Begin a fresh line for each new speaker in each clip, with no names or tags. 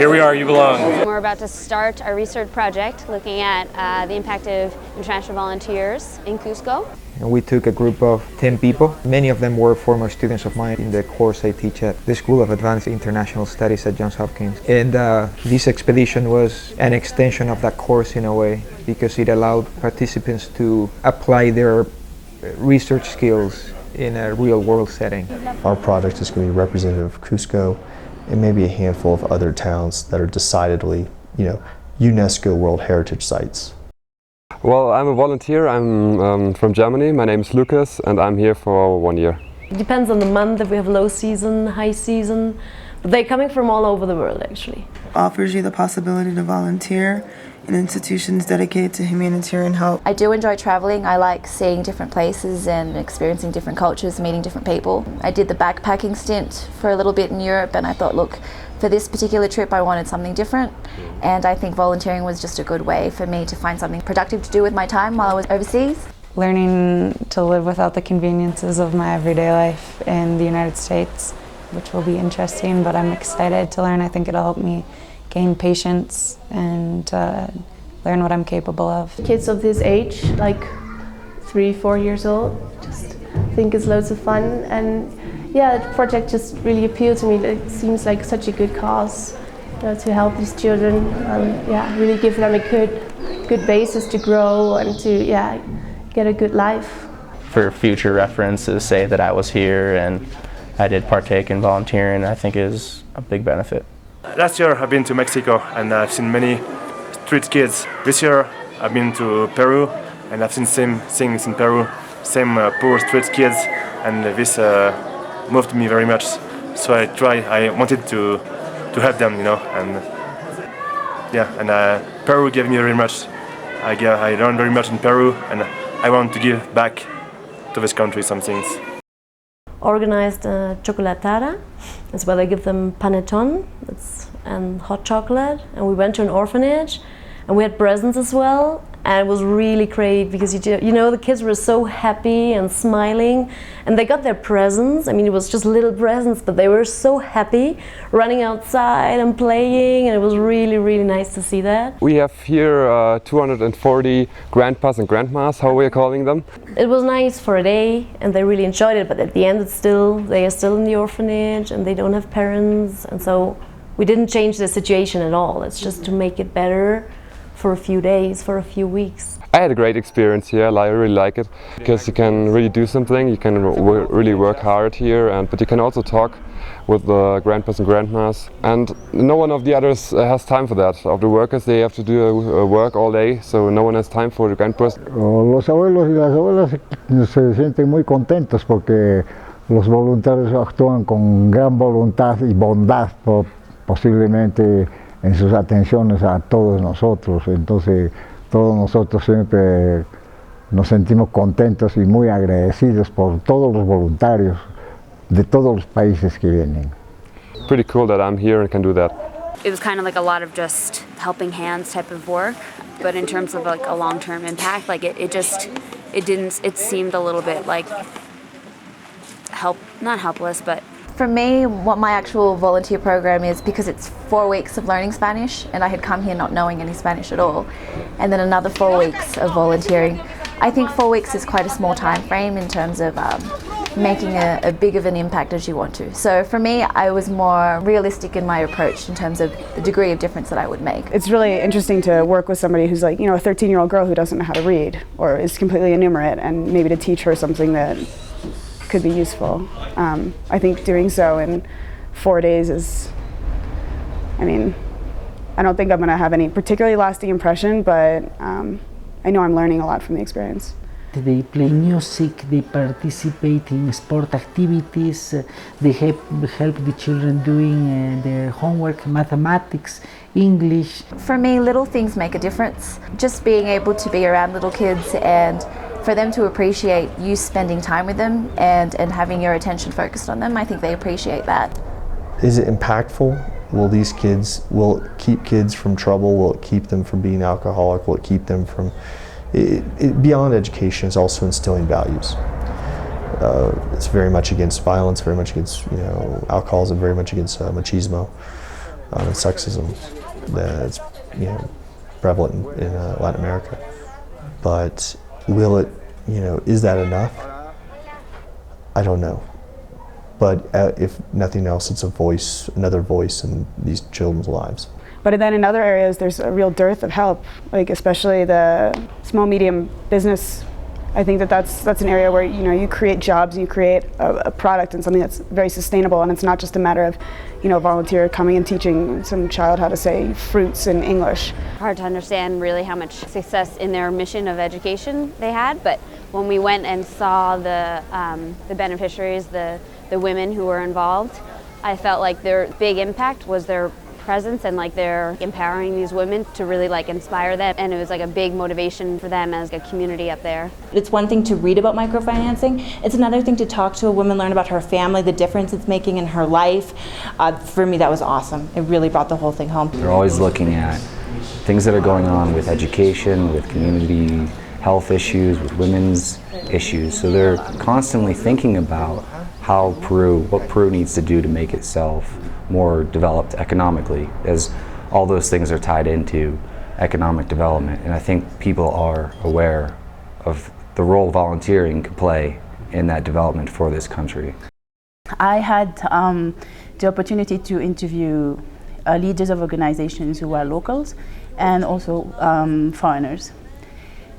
Here we are, UBELONG.
We're about to start our research project looking at the impact of international volunteers in Cusco.
We took a group of 10 people. Many of them were former students of mine in the course I teach at the School of Advanced International Studies at Johns Hopkins. And this expedition was an extension of that course in a way, because it allowed participants to apply their research skills in a real-world setting.
Our project is going to be representative of Cusco and maybe a handful of other towns that are decidedly, UNESCO World Heritage Sites.
Well, I'm a volunteer. I'm from Germany. My name is Lucas and I'm here for 1 year.
It depends on the month, if we have low season, high season. But they're coming from all over the world, actually.
Offers you the possibility to volunteer in institutions dedicated to humanitarian help.
I do enjoy traveling. I like seeing different places and experiencing different cultures, meeting different people. I did the backpacking stint for a little bit in Europe, and I thought, look, for this particular trip I wanted something different, and I think volunteering was just a good way for me to find something productive to do with my time while I was overseas.
Learning to live without the conveniences of my everyday life in the United States, which will be interesting, but I'm excited to learn. I think it'll help me gain patience and learn what I'm capable of.
Kids of this age, like 3-4 years old, just think it's loads of fun, and yeah, the project just really appealed to me. It seems like such a good cause, to help these children, really give them a good basis to grow and to get a good life.
For future reference, to say that I was here and I did partake in volunteering, I think is a big benefit.
Last year I've been to Mexico and I've seen many street kids. This year I've been to Peru and I've seen same things in Peru, same poor street kids, and this moved me very much. So I wanted to help them, and Peru gave me very much. I learned very much in Peru, and I want to give back to this country some things.
Organized a chocolatada. That's where they give them panettone and hot chocolate. And we went to an orphanage and we had presents as well. And it was really great because the kids were so happy and smiling, and they got their presents. I mean, it was just little presents, but they were so happy, running outside and playing, and it was really, really nice to see that.
We have here 240 grandpas and grandmas, how we are calling them.
It was nice for a day, and they really enjoyed it, but at the end they are still in the orphanage, and they don't have parents, and so we didn't change the situation at all. It's just to make it better for a few days, for a few weeks.
I had a great experience here. I really like it because you can really do something. You can really work hard here, but you can also talk with the grandpas and grandmas. And no one of the others has time for that. Of the workers, they have to do work all day, so no one has time for the grandpas.
Los abuelos y las abuelas se sienten muy contentos porque los voluntarios actúan con gran voluntad y bondad, posiblemente en sus atenciones a todos nosotros. Entonces todos nosotros siempre nos sentimos contentos y muy agradecidos por todos los voluntarios de todos los países que vienen.
Pretty cool that I'm here and can do that.
It was kind of like a lot of just helping hands type of work, but in terms of like a long-term impact, like it seemed a little bit like not helpless, but
For me, what my actual volunteer program is, because it's 4 weeks of learning Spanish, and I had come here not knowing any Spanish at all, and then another 4 weeks of volunteering. I think 4 weeks is quite a small time frame in terms of making a big of an impact as you want to. So for me, I was more realistic in my approach in terms of the degree of difference that I would make.
It's really interesting to work with somebody who's like, a 13-year-old girl who doesn't know how to read or is completely illiterate, and maybe to teach her something that could be useful. I think doing so in 4 days is, I don't think I'm going to have any particularly lasting impression, but I know I'm learning a lot from the experience.
They play music, they participate in sport activities, they help the children doing their homework, mathematics, English.
For me, little things make a difference. Just being able to be around little kids and for them to appreciate you spending time with them and having your attention focused on them, I think they appreciate that.
Is it impactful? Will it keep kids from trouble? Will it keep them from being alcoholic? Will it keep them from, beyond education, is also instilling values. It's very much against violence, very much against alcoholism, very much against machismo. and sexism that's prevalent in Latin America. But will it, is that enough? I don't know. But if nothing else, it's a voice, another voice in these children's lives.
But then in other areas, there's a real dearth of help, like especially the small, medium business. I think that's an area where you create jobs and you create a product and something that's very sustainable, and it's not just a matter of a volunteer coming and teaching some child how to say fruits in English.
Hard to understand really how much success in their mission of education they had, but when we went and saw the beneficiaries, the women who were involved, I felt like their big impact was their presence and like they're empowering these women to really like inspire them, and it was like a big motivation for them as a community up there.
It's one thing to read about microfinancing, it's another thing to talk to a woman, learn about her family, the difference it's making in her life. For me that was awesome. It really brought the whole thing home.
They're always looking at things that are going on with education, with community health issues, with women's issues, so they're constantly thinking about what Peru needs to do to make itself more developed economically, as all those things are tied into economic development. And I think people are aware of the role volunteering can play in that development for this country.
I had the opportunity to interview leaders of organizations who are locals and also foreigners.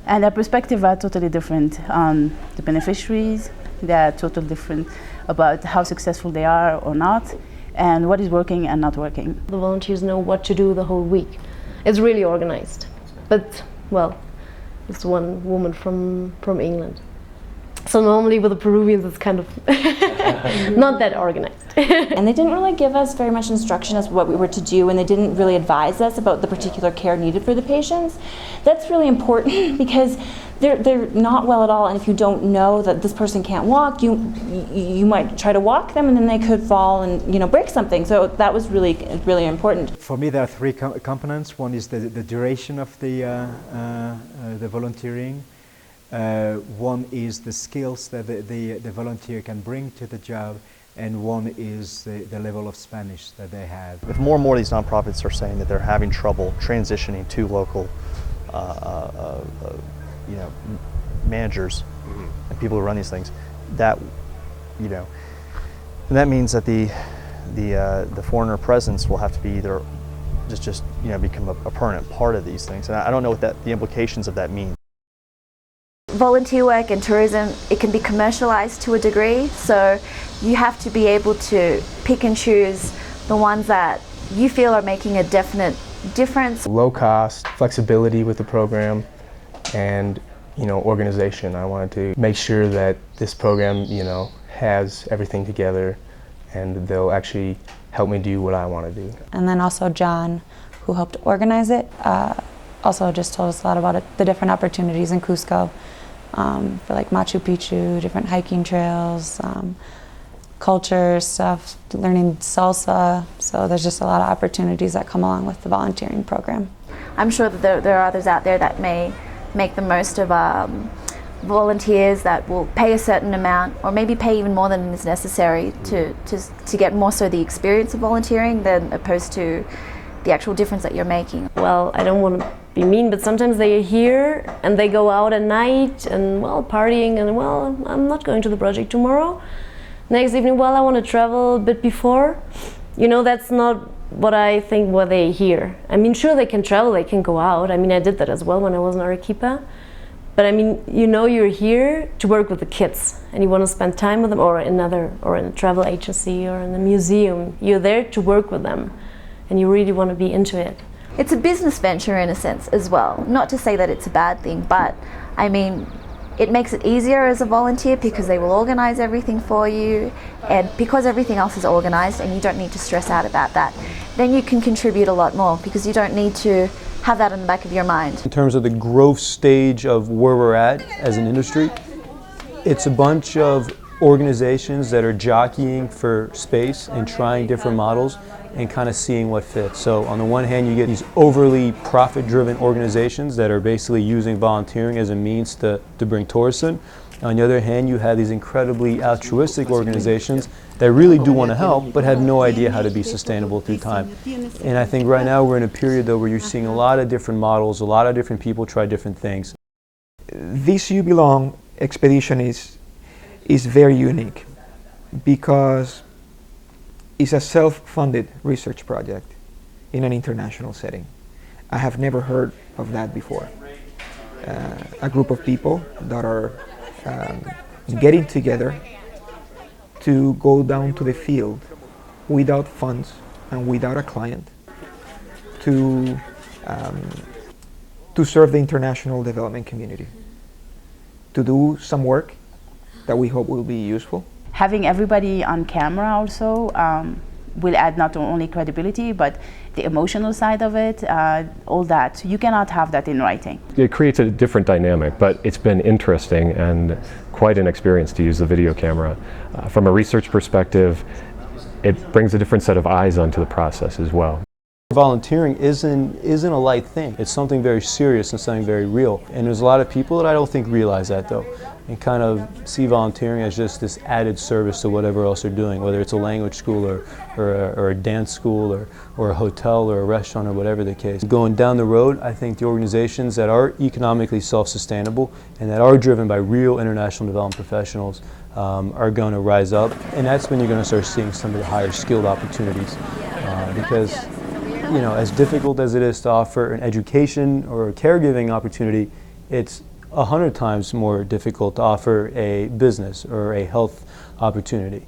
And their perspectives are totally different. The beneficiaries, they are totally different about how successful they are or not, and what is working and not working.
The volunteers know what to do the whole week. It's really organized. But, well, it's one woman from England. So normally with the Peruvians it's kind of not that organized.
And they didn't really give us very much instruction as to what we were to do, and they didn't really advise us about the particular care needed for the patients. That's really important because they're not well at all, and if you don't know that this person can't walk, you might try to walk them and then they could fall and break something. So that was really important.
For me there are three components. One is the duration of the volunteering. One is the skills that the volunteer can bring to the job, and one is the level of Spanish that they have.
If more and more of these nonprofits are saying that they're having trouble transitioning to local managers and people who run these things, that and that means that the foreigner presence will have to be either just become a permanent part of these things, and I don't know what the implications of that mean.
Volunteer work and tourism, it can be commercialized to a degree, so you have to be able to pick and choose the ones that you feel are making a definite difference.
Low cost, flexibility with the program, and organization. I wanted to make sure that this program has everything together, and they'll actually help me do what I want to do.
And then also John, who helped organize it, also just told us a lot about the different opportunities in Cusco for like Machu Picchu, different hiking trails, culture stuff, learning salsa. So there's just a lot of opportunities that come along with the volunteering program.
I'm sure that there are others out there that may make the most of volunteers that will pay a certain amount, or maybe pay even more than is necessary to get more so the experience of volunteering than opposed to the actual difference that you're making.
Well, I don't want to be mean, but sometimes they're here and they go out at night and partying, and I'm not going to the project tomorrow. Next evening, I want to travel a bit before. That's not what I think why they're here. I mean, sure, they can travel, they can go out. I mean, I did that as well when I was in Arequipa. But I mean, you're here to work with the kids and you want to spend time with them, or in a travel agency or in a museum. You're there to work with them and you really want to be into it.
It's a business venture in a sense as well. Not to say that it's a bad thing, but I mean, it makes it easier as a volunteer because they will organize everything for you, and because everything else is organized and you don't need to stress out about that, then you can contribute a lot more because you don't need to have that in the back of your mind.
In terms of the growth stage of where we're at as an industry, it's a bunch of organizations that are jockeying for space and trying different models and kind of seeing what fits. So on the one hand, you get these overly profit-driven organizations that are basically using volunteering as a means to bring tourists in. On the other hand, you have these incredibly altruistic organizations that really do want to help, but have no idea how to be sustainable through time. And I think right now we're in a period though where you're seeing a lot of different models, a lot of different people try different things.
This UBELONG expedition is very unique because it's a self-funded research project in an international setting. I have never heard of that before. A group of people that are getting together to go down to the field without funds and without a client to serve the international development community, to do some work that we hope will be useful.
Having everybody on camera also will add not only credibility, but the emotional side of it, all that. You cannot have that in writing.
It creates a different dynamic, but it's been interesting and quite an experience to use the video camera. From a research perspective, it brings a different set of eyes onto the process as well.
Volunteering isn't a light thing. It's something very serious and something very real. And there's a lot of people that I don't think realize that though, and kind of see volunteering as just this added service to whatever else they're doing, whether it's a language school or a dance school or a hotel or a restaurant or whatever the case. Going down the road, I think the organizations that are economically self-sustainable and that are driven by real international development professionals are going to rise up, and that's when you're going to start seeing some of the higher skilled opportunities because you know, as difficult as it is to offer an education or a caregiving opportunity, it's 100 times more difficult to offer a business or a health opportunity.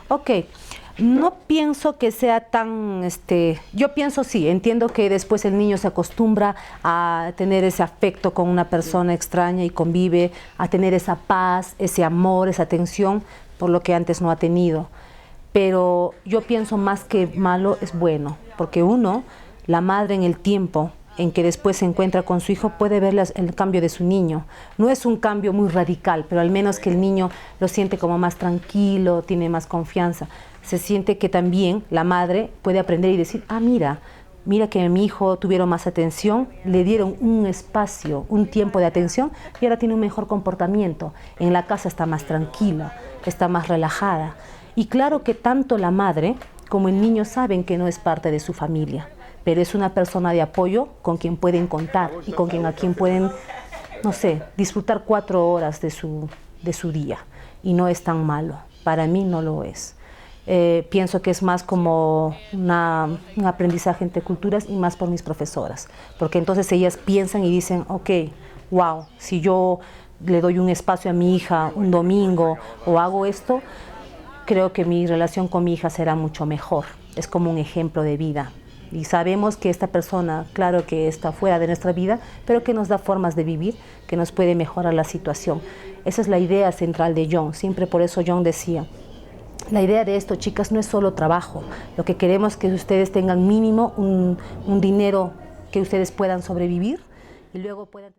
Ok, no pienso que sea tan, yo pienso sí, entiendo que después el niño se acostumbra a tener ese afecto con una persona extraña y convive, a tener esa paz, ese amor, esa atención, por lo que antes no ha tenido. Pero yo pienso más que malo es bueno, porque uno, la madre en el tiempo en que después se encuentra con su hijo puede ver el cambio de su niño. No es un cambio muy radical, pero al menos que el niño lo siente como más tranquilo, tiene más confianza. Se siente que también la madre puede aprender y decir, ah, mira que mi hijo tuvieron más atención, le dieron un espacio, un tiempo de atención y ahora tiene un mejor comportamiento. En la casa está más tranquila, está más relajada. Y claro que tanto la madre como el niño saben que no es parte de su familia, pero es una persona de apoyo con quien pueden contar y con quien pueden, no sé, disfrutar 4 horas de su día. Y no es tan malo, para mí no lo es. Pienso que es más como un aprendizaje entre culturas y más por mis profesoras, porque entonces ellas piensan y dicen, ok, wow, si yo le doy un espacio a mi hija un domingo o hago esto, creo que mi relación con mi hija será mucho mejor. Es como un ejemplo de vida. Y sabemos que esta persona, claro que está fuera de nuestra vida, pero que nos da formas de vivir, que nos puede mejorar la situación. Esa es la idea central de John. Siempre por eso John decía, la idea de esto, chicas, no es solo trabajo. Lo que queremos es que ustedes tengan mínimo un dinero que ustedes puedan sobrevivir y luego puedan...